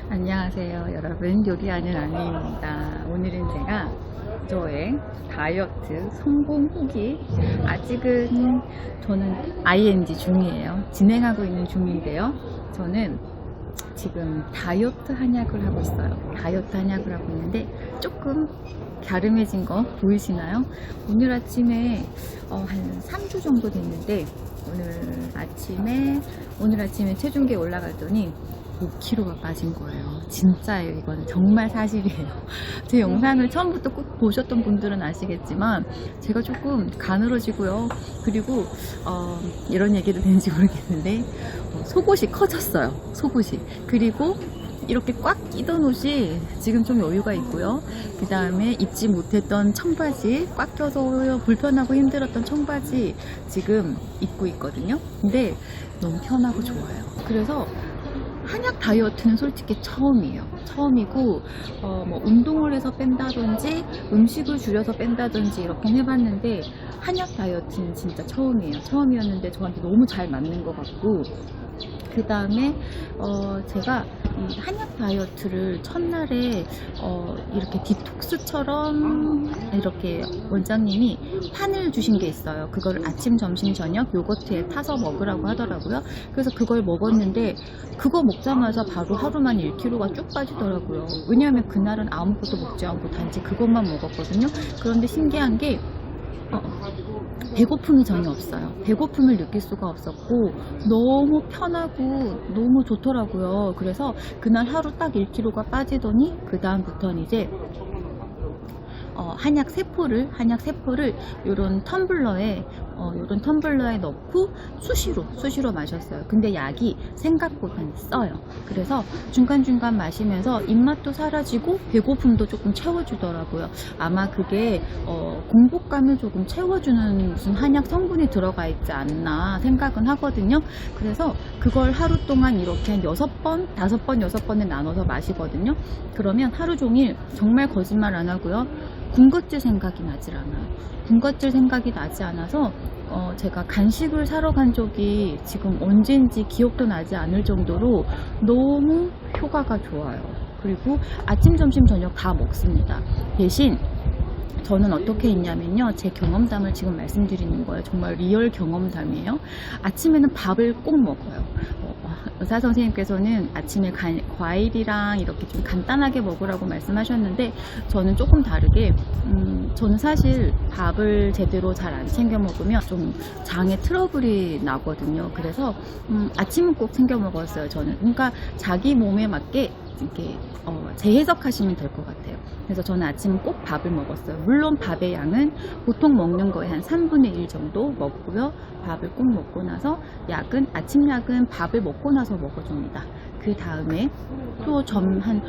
안녕하세요 여러분, 요리하는 아내입니다. 오늘은 제가 저의 다이어트 성공 후기, 아직은 저는 ING 중이에요. 진행하고 있는 중인데요, 저는 지금 다이어트 한약을 하고 있어요. 다이어트 한약을 하고 있는데 조금 갸름해진 거 보이시나요? 오늘 아침에 한 3주 정도 됐는데 오늘 아침에 체중계 올라갔더니 5kg가 빠진 거예요. 진짜예요. 이거는 정말 사실이에요. 제 영상을 처음부터 꼭 보셨던 분들은 아시겠지만 제가 조금 가늘어지고요. 그리고 이런 얘기도 되는지 모르겠는데 속옷이 커졌어요. 속옷이. 그리고 이렇게 꽉 끼던 옷이 지금 좀 여유가 있고요. 그 다음에 입지 못했던 청바지, 꽉 껴서 불편하고 힘들었던 청바지 지금 입고 있거든요. 근데 너무 편하고 좋아요. 그래서 한약 다이어트는 솔직히 처음이고 뭐 운동을 해서 뺀다든지 음식을 줄여서 뺀다든지 이렇게 해봤는데 한약 다이어트는 진짜 처음이었는데 저한테 너무 잘 맞는 것 같고, 그 다음에 제가 이 한약 다이어트를 첫날에 이렇게 디톡스처럼 이렇게 원장님이 판을 주신 게 있어요. 그걸 아침, 점심, 저녁 요거트에 타서 먹으라고 하더라고요. 그래서 그걸 먹었는데 그거 먹자마자 바로 하루 만에 1kg가 쭉 빠지더라고요. 왜냐하면 그날은 아무것도 먹지 않고 단지 그것만 먹었거든요. 그런데 신기한 게 배고픔이 전혀 없어요. 배고픔을 느낄 수가 없었고 너무 편하고 너무 좋더라고요. 그래서 그날 하루 딱 1kg가 빠지더니 그 다음부터는 이제 한약 세포를 요런 텀블러에 넣고 수시로 마셨어요. 근데 약이 생각보다 써요. 그래서 중간중간 마시면서 입맛도 사라지고 배고픔도 조금 채워주더라고요. 아마 그게 공복감을 조금 채워주는 무슨 한약 성분이 들어가 있지 않나 생각은 하거든요. 그래서 그걸 하루 동안 이렇게 한 6번, 5번, 6번에 나눠서 마시거든요. 그러면 하루 종일 정말 거짓말 안 하고요, 군것질 생각이 나질 않아요. 군것질 생각이 나지 않아서 제가 간식을 사러 간 적이 지금 언젠지 기억도 나지 않을 정도로 너무 효과가 좋아요. 그리고 아침, 점심, 저녁 다 먹습니다. 대신 저는 어떻게 했냐면요, 제 경험담을 지금 말씀드리는 거예요. 정말 리얼 경험담이에요. 아침에는 밥을 꼭 먹어요. 의사 선생님께서는 아침에 과일이랑 이렇게 좀 간단하게 먹으라고 말씀하셨는데 저는 조금 다르게 저는 사실 밥을 제대로 잘 안 챙겨 먹으면 좀 장에 트러블이 나거든요. 그래서 아침은 꼭 챙겨 먹었어요, 저는. 그러니까 자기 몸에 맞게 이렇게 재해석하시면 될 것 같아요. 그래서 저는 아침은 꼭 밥을 먹었어요. 물론 밥의 양은 보통 먹는 거에 한 3분의 1 정도 먹고요. 밥을 꼭 먹고 나서 아침 약은 밥을 먹고 나서 먹어줍니다. 그 다음에 또 한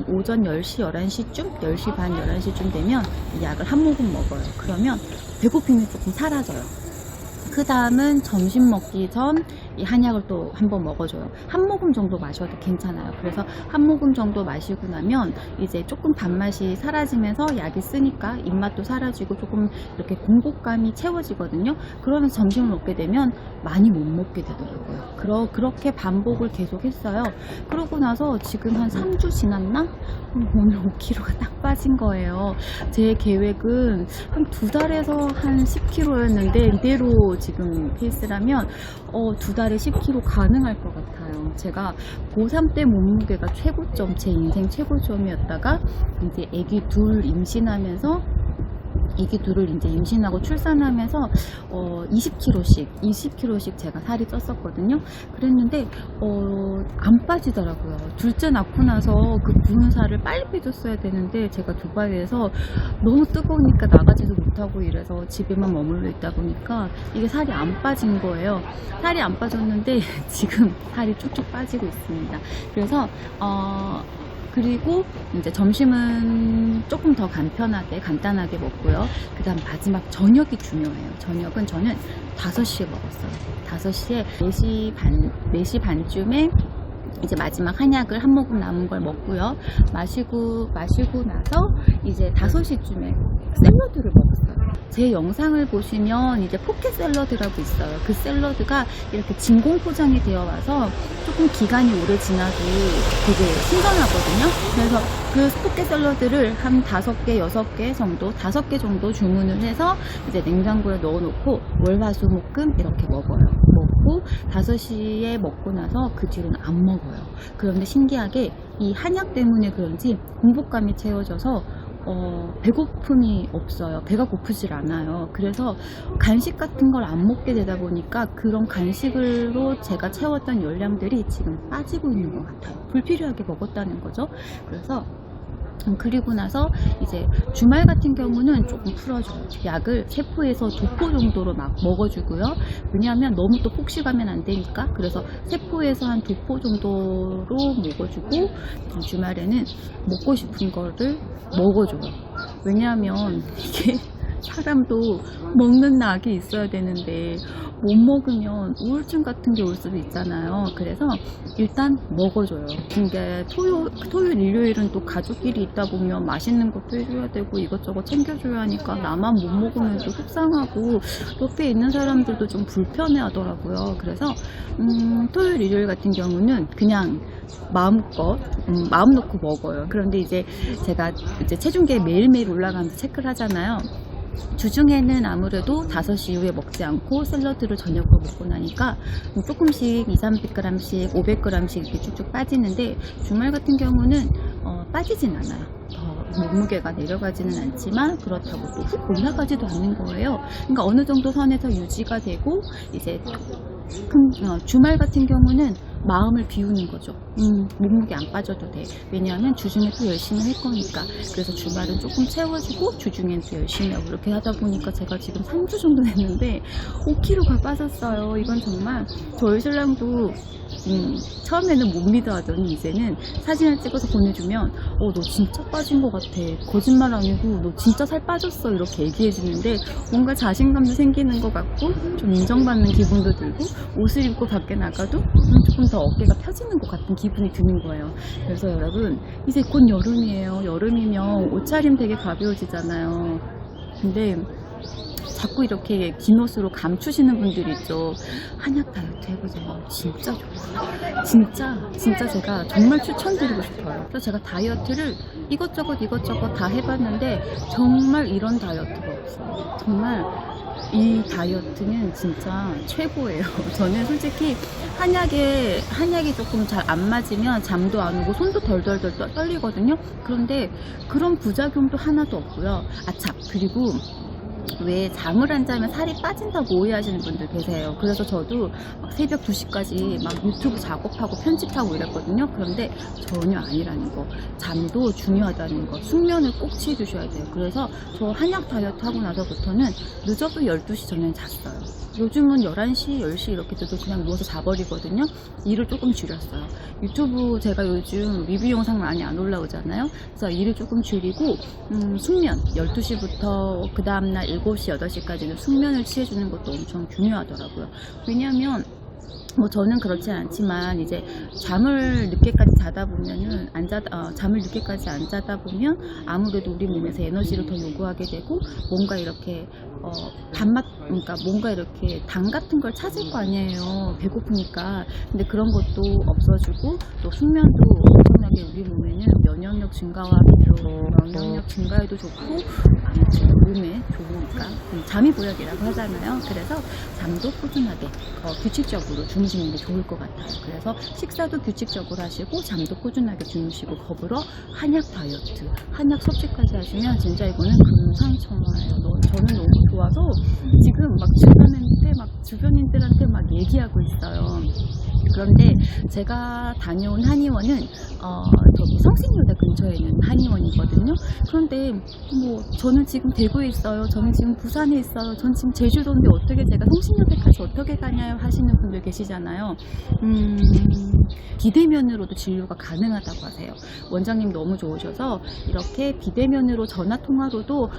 오전 10시, 11시쯤, 10시 반, 11시쯤 되면 이 약을 한 모금 먹어요. 그러면 배고픔이 조금 사라져요. 그 다음은 점심 먹기 전 이 한약을 또 한번 먹어줘요. 한 모금 정도 마셔도 괜찮아요. 그래서 한 모금 정도 마시고 나면 이제 조금 단맛이 사라지면서 약이 쓰니까 입맛도 사라지고 조금 이렇게 공복감이 채워지거든요. 그러면 점심을 먹게 되면 많이 못 먹게 되더라고요. 그렇게 반복을 계속 했어요. 그러고 나서 지금 한 3주 지났나? 오늘 5kg가 딱 빠진 거예요. 제 계획은 한 2달에서 한 10kg였는데 이대로 지금 페이스라면 2달에 10kg 가능할 것 같아요. 제가 고3 때 몸무게가 최고점, 제 인생 최고점이었다가 이제 애기 둘을 임신하고 출산하면서 20kg씩 제가 살이 쪘었거든요. 그랬는데 안 빠지더라고요. 둘째 낳고 나서 그 부은 살을 빨리 빼줬어야 되는데 제가 두바이에서 너무 뜨거우니까 나가지도 못하고 이래서 집에만 머물러 있다 보니까 이게 살이 안 빠진 거예요. 살이 안 빠졌는데 지금 살이 쭉쭉 빠지고 있습니다. 그래서 그리고 이제 점심은 조금 더 간단하게 먹고요. 그 다음 마지막 저녁이 중요해요. 저녁은 저는 5시에 먹었어요. 5시에 4시 반쯤에 이제 마지막 한약을 한 모금 남은 걸 먹고요. 마시고 나서 이제 5시쯤에 샐러드를 먹었어요. 제 영상을 보시면 이제 포켓 샐러드라고 있어요. 그 샐러드가 이렇게 진공 포장이 되어 와서 조금 기간이 오래 지나도 되게 신선하거든요. 그래서 그 포켓 샐러드를 한 5개, 6개 정도, 5개 정도 주문을 해서 이제 냉장고에 넣어놓고 월화수목금 이렇게 먹어요. 먹고 5시에 먹고 나서 그 뒤로는 안 먹어요. 그런데 신기하게 이 한약 때문에 그런지 공복감이 채워져서 배고픔이 없어요. 배가 고프질 않아요. 그래서 간식 같은 걸 안 먹게 되다 보니까 그런 간식으로 제가 채웠던 열량들이 지금 빠지고 있는 것 같아요. 불필요하게 먹었다는 거죠. 그래서 그리고 나서 이제 주말 같은 경우는 조금 풀어줘요. 약을 세포에서 도포 정도로 막 먹어주고요. 왜냐하면 너무 또 폭식하면 안 되니까. 그래서 세포에서 한 도포 정도로 먹어주고 주말에는 먹고 싶은 거를 먹어줘요. 왜냐하면 이게 사람도 먹는 낙이 있어야 되는데 못 먹으면 우울증 같은 게 올 수도 있잖아요. 그래서 일단 먹어줘요. 근데 토요일, 일요일은 또 가족끼리 있다 보면 맛있는 것도 해줘야 되고 이것저것 챙겨줘야 하니까 나만 못 먹으면 또 속상하고 옆에 있는 사람들도 좀 불편해 하더라고요. 그래서 토요일, 일요일 같은 경우는 그냥 마음껏 마음 놓고 먹어요. 그런데 이제 제가 이제 체중계 매일매일 올라가면서 체크를 하잖아요. 주중에는 아무래도 5시 이후에 먹지 않고 샐러드를 저녁으로 먹고 나니까 조금씩 200~300g씩 500g씩 이렇게 쭉쭉 빠지는데 주말 같은 경우는 빠지진 않아요. 더 몸무게가 내려가지는 않지만 그렇다고 또 훅 올라가지도 않는 거예요. 그러니까 어느 정도 선에서 유지가 되고 이제 주말 같은 경우는 마음을 비우는 거죠. 몸무게 안 빠져도 돼. 왜냐하면 주중에 또 열심히 할 거니까. 그래서 주말은 조금 채워주고 주중엔 또 열심히 하고 이렇게 하다 보니까 제가 지금 3주 정도 됐는데 5kg가 빠졌어요. 이건 정말 저희 신랑도 처음에는 못 믿어 하더니 이제는 사진을 찍어서 보내주면 너 진짜 빠진 것 같아. 거짓말 아니고 너 진짜 살 빠졌어. 이렇게 얘기해 주는데 뭔가 자신감도 생기는 것 같고 좀 인정받는 기분도 들고 옷을 입고 밖에 나가도 조금 더 어깨가 펴지는 것 같은 기분이 드는 거예요. 그래서 여러분 이제 곧 여름이에요. 여름이면 옷차림 되게 가벼워지잖아요. 근데 자꾸 이렇게 긴 옷으로 감추시는 분들이 있죠. 한약 다이어트 해보세요. 진짜 좋아요. 진짜 제가 정말 추천드리고 싶어요. 그래서 제가 다이어트를 이것저것 다 해봤는데 정말 이런 다이어트가 없어요. 정말 이 다이어트는 진짜 최고예요. 저는 솔직히 한약이 조금 잘 안 맞으면 잠도 안 오고 손도 덜덜덜 떨리거든요. 그런데 그런 부작용도 하나도 없고요. 참 그리고 왜 잠을 안 자면 살이 빠진다고 오해하시는 분들 계세요. 그래서 저도 막 새벽 2시까지 막 유튜브 작업하고 편집하고 이랬거든요. 그런데 전혀 아니라는 거. 잠도 중요하다는 거. 숙면을 꼭 취해주셔야 돼요. 그래서 저 한약 다이어트 하고 나서부터는 늦어도 12시 전에는 잤어요. 요즘은 11시, 10시 이렇게 돼도 그냥 누워서 자버리거든요. 일을 조금 줄였어요. 유튜브 제가 요즘 리뷰 영상 많이 안 올라오잖아요. 그래서 일을 조금 줄이고 숙면 12시부터 그 다음날 7시, 8시까지는 숙면을 취해주는 것도 엄청 중요하더라고요. 왜냐하면 저는 그렇진 않지만 이제 잠을 늦게까지 자다 보면은 잠을 늦게까지 안 자다 보면 아무래도 우리 몸에서 에너지를 더 요구하게 되고 뭔가 이렇게 그러니까 뭔가 이렇게 당 같은 걸 찾을 거 아니에요. 배고프니까. 근데 그런 것도 없어지고 또 숙면도 엄청나게 우리 몸에는 면역력 증가와 면역력 증가에도 좋고 몸에 좋으니까 잠이 보약이라고 하잖아요. 그래서 잠도 꾸준하게 규칙적으로 주무시는 게 좋을 것 같아요. 그래서 식사도 규칙적으로 하시고 잠도 꾸준하게 주무시고 더불어 한약 다이어트, 한약 섭취까지 하시면 진짜 이거는 금상첨화예요. 저는 너무 좋아서 지금 막 주변인들한테 막 얘기하고 있어요. 그런데 제가 다녀온 한의원은 저기 성신여대 근처에 있는 한의원이거든요. 그런데 저는 지금 대구에 있어요. 저는 지금 부산에 있어요. 전 지금 제주도인데 어떻게 제가 성신여대까지 어떻게 가냐요 하시는 분들 계시잖아요. 비대면으로도 진료가 가능하다고 하세요. 원장님 너무 좋으셔서 이렇게 비대면으로 전화 통화로도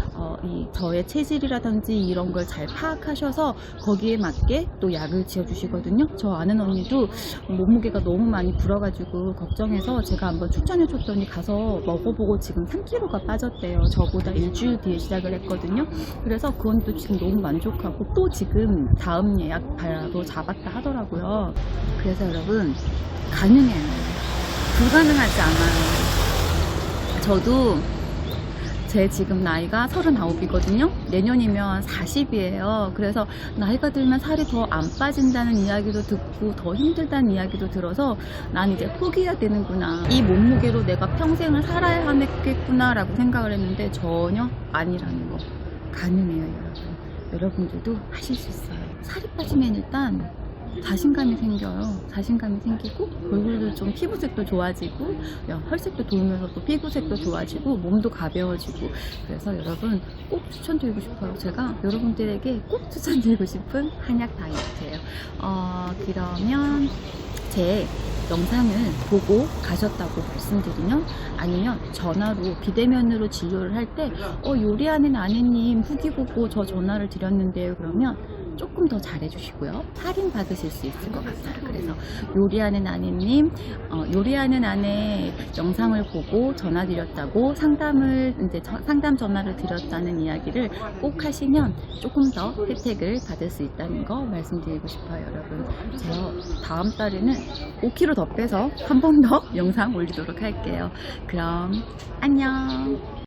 저의 체질이라든지 이런 걸 잘 파악하셔서 거기에 맞게 또 약을 지어주시거든요. 저 아는 언니도 몸무게가 너무 많이 불어가지고 걱정해서 제가 한번 추천해줬더니 가서 먹어보고 지금 3kg가 빠졌대요. 저보다 일주일 뒤에 시작을 했거든요. 그래서 그 언니도 지금 너무 만족하고 또 지금 다음 예약 바로 잡았다 하더라고요. 그래서 여러분 가능해요. 불가능하지 않아요. 저도 제 지금 나이가 39이거든요. 내년이면 40이에요. 그래서 나이가 들면 살이 더 안 빠진다는 이야기도 듣고 더 힘들다는 이야기도 들어서 난 이제 포기해야 되는구나. 이 몸무게로 내가 평생을 살아야 하겠구나 라고 생각을 했는데 전혀 아니라는 거. 가능해요, 여러분. 여러분들도 하실 수 있어요. 살이 빠지면 일단 자신감이 생겨요. 자신감이 생기고 얼굴도 좀 피부색도 좋아지고 혈색도 돌면서 또 피부색도 좋아지고 몸도 가벼워지고 그래서 여러분 꼭 추천드리고 싶어요. 제가 여러분들에게 꼭 추천드리고 싶은 한약 다이어트예요. 그러면 제 영상을 보고 가셨다고 말씀드리면 아니면 전화로 비대면으로 진료를 할 때 요리하는 아내님 후기 보고 저 전화를 드렸는데요. 그러면 조금 더 잘해주시고요. 할인 받으실 수 있을 것 같아요. 그래서 요리하는 아내님, 요리하는 아내 영상을 보고 전화 드렸다고 상담 전화를 드렸다는 이야기를 꼭 하시면 조금 더 혜택을 받을 수 있다는 거 말씀드리고 싶어요, 여러분. 제가 다음 달에는 5kg 더 빼서 한 번 더 영상 올리도록 할게요. 그럼 안녕.